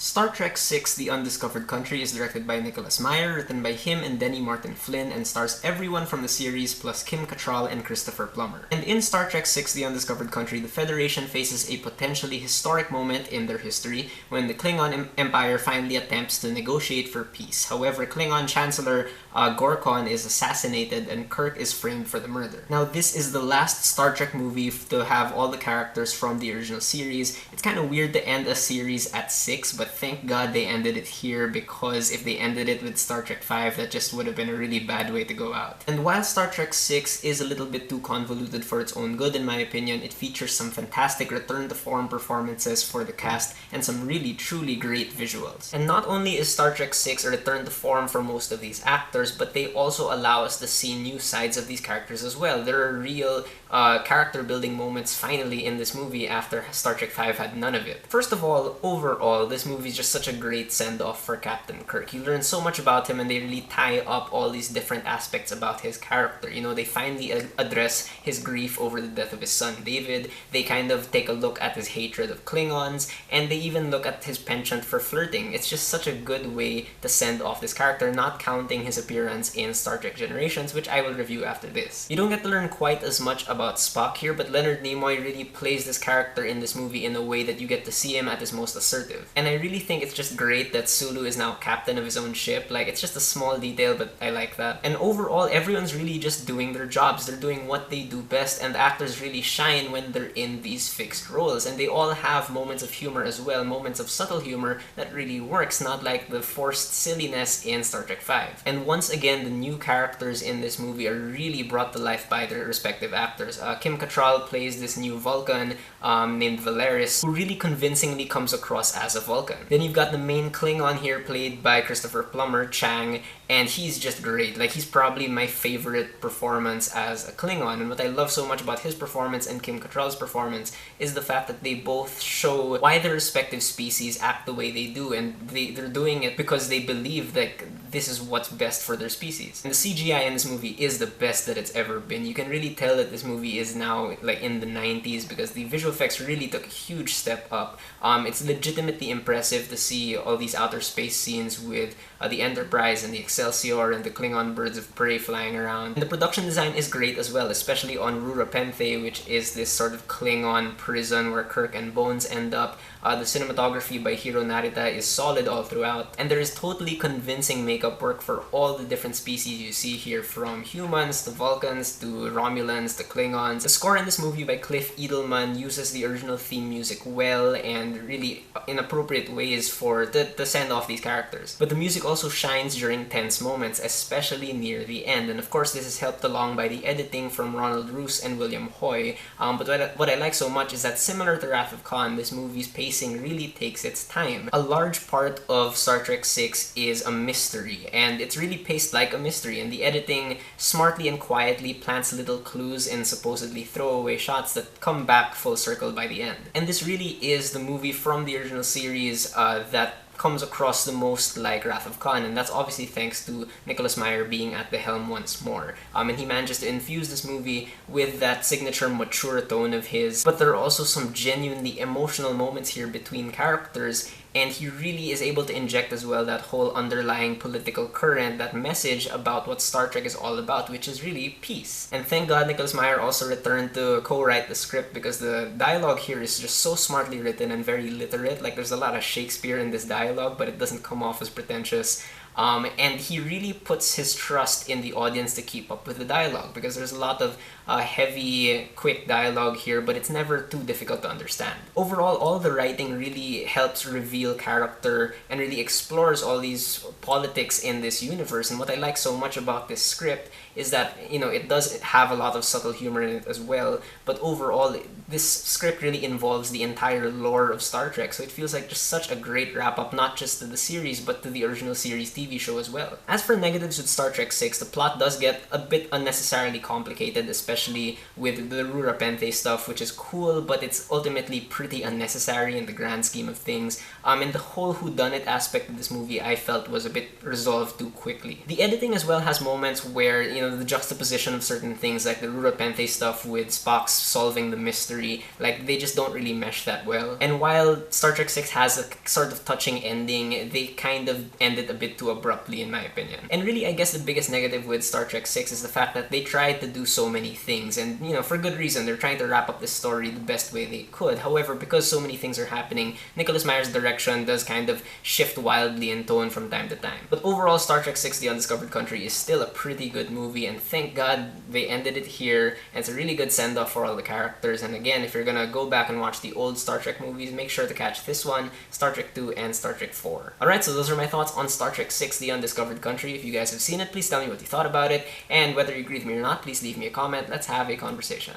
Star Trek VI: The Undiscovered Country is directed by Nicholas Meyer, written by him and Denny Martin Flynn, and stars everyone from the series plus Kim Cattrall and Christopher Plummer. And in Star Trek VI: The Undiscovered Country, the Federation faces a potentially historic moment in their history when the Klingon Empire finally attempts to negotiate for peace. However, Klingon Chancellor Gorkon is assassinated and Kirk is framed for the murder. Now, this is the last Star Trek movie to have all the characters from the original series. It's kind of weird to end a series at 6, but thank God they ended it here, because if they ended it with Star Trek V, that just would have been a really bad way to go out. And while Star Trek VI is a little bit too convoluted for its own good in my opinion, it features some fantastic return-to-form performances for the cast and some really truly great visuals. And not only is Star Trek VI a return to form for most of these actors, but they also allow us to see new sides of these characters as well. There are real character building moments finally in this movie after Star Trek V had none of it. First of all, overall, this movie is just such a great send-off for Captain Kirk. You learn so much about him and they really tie up all these different aspects about his character. You know, they finally address his grief over the death of his son David, they kind of take a look at his hatred of Klingons, and they even look at his penchant for flirting. It's just such a good way to send off this character, not counting his appearance in Star Trek Generations, which I will review after this. You don't get to learn quite as much about Spock here, but Leonard Nimoy really plays this character in this movie in a way that you get to see him at his most assertive. And I really think it's just great that Sulu is now captain of his own ship. Like, it's just a small detail, but I like that. And overall, everyone's really just doing their jobs. They're doing what they do best, and the actors really shine when they're in these fixed roles. And they all have moments of humor as well, moments of subtle humor that really works, not like the forced silliness in Star Trek V. And once again, the new characters in this movie are really brought to life by their respective actors. Kim Cattrall plays this new Vulcan named Valeris, who really convincingly comes across as a Vulcan. Then you've got the main Klingon here played by Christopher Plummer, Chang, and he's just great. Like, he's probably my favorite performance as a Klingon, and what I love so much about his performance and Kim Cattrall's performance is the fact that they both show why their respective species act the way they do, and they're doing it because they believe that this is what's best for their species. And the CGI in this movie is the best that it's ever been. You can really tell that this movie is now like in the 90s because the visual effects really took a huge step up. It's legitimately impressive to see all these outer space scenes with the Enterprise and the Excelsior and the Klingon birds of prey flying around. And the production design is great as well, especially on Rurapenthe, which is this sort of Klingon prison where Kirk and Bones end up. The cinematography by Hiro Narita is solid all throughout, and there is totally convincing makeup work for all the different species you see here, from humans to Vulcans to Romulans to Klingons. The score in this movie by Cliff Edelman uses the original theme music well and really in appropriate ways to send off these characters. But the music also shines during tense moments, especially near the end, and of course this is helped along by the editing from Ronald Roos and William Hoy. But what I like so much is that, similar to Wrath of Khan, this movie's pacing really takes its time. A large part of Star Trek VI is a mystery, and it's really paced like a mystery, and the editing smartly and quietly plants little clues in supposedly throwaway shots that come back full circle by the end. And this really is the movie from the original series that comes across the most like Wrath of Khan, and that's obviously thanks to Nicholas Meyer being at the helm once more. And he manages to infuse this movie with that signature mature tone of his, but there are also some genuinely emotional moments here between characters, and he really is able to inject as well that whole underlying political current, that message about what Star Trek is all about, which is really peace. And thank God Nicholas Meyer also returned to co-write the script, because the dialogue here is just so smartly written and very literate. Like, there's a lot of Shakespeare in this dialogue, but it doesn't come off as pretentious. And he really puts his trust in the audience to keep up with the dialogue, because there's a lot of heavy, quick dialogue here, but it's never too difficult to understand. Overall, all the writing really helps reveal character and really explores all these politics in this universe. And what I like so much about this script is that, you know, it does have a lot of subtle humor in it as well, but overall, this script really involves the entire lore of Star Trek, so it feels like just such a great wrap-up, not just to the series, but to the original series TV show as well. As for negatives with Star Trek VI, the plot does get a bit unnecessarily complicated, especially with the Rurapenthe stuff, which is cool, but it's ultimately pretty unnecessary in the grand scheme of things. And the whole whodunit aspect of this movie I felt was a bit resolved too quickly. The editing as well has moments where, you know, know, the juxtaposition of certain things, like the Rurapente stuff with Spock's solving the mystery, like, they just don't really mesh that well. And while Star Trek 6 has a sort of touching ending, they kind of end it a bit too abruptly, in my opinion. And really, I guess the biggest negative with Star Trek 6 is the fact that they tried to do so many things, and, you know, for good reason. They're trying to wrap up this story the best way they could. However, because so many things are happening, Nicholas Meyer's direction does kind of shift wildly in tone from time to time. But overall, Star Trek 6 The Undiscovered Country is still a pretty good movie, and thank God they ended it here, and it's a really good send-off for all the characters. And again, if you're gonna go back and watch the old Star Trek movies, make sure to catch this one, Star Trek 2, and Star Trek 4. Alright, so those are my thoughts on Star Trek 6 The Undiscovered Country. If you guys have seen it, please tell me what you thought about it, and whether you agree with me or not, please leave me a comment. Let's have a conversation.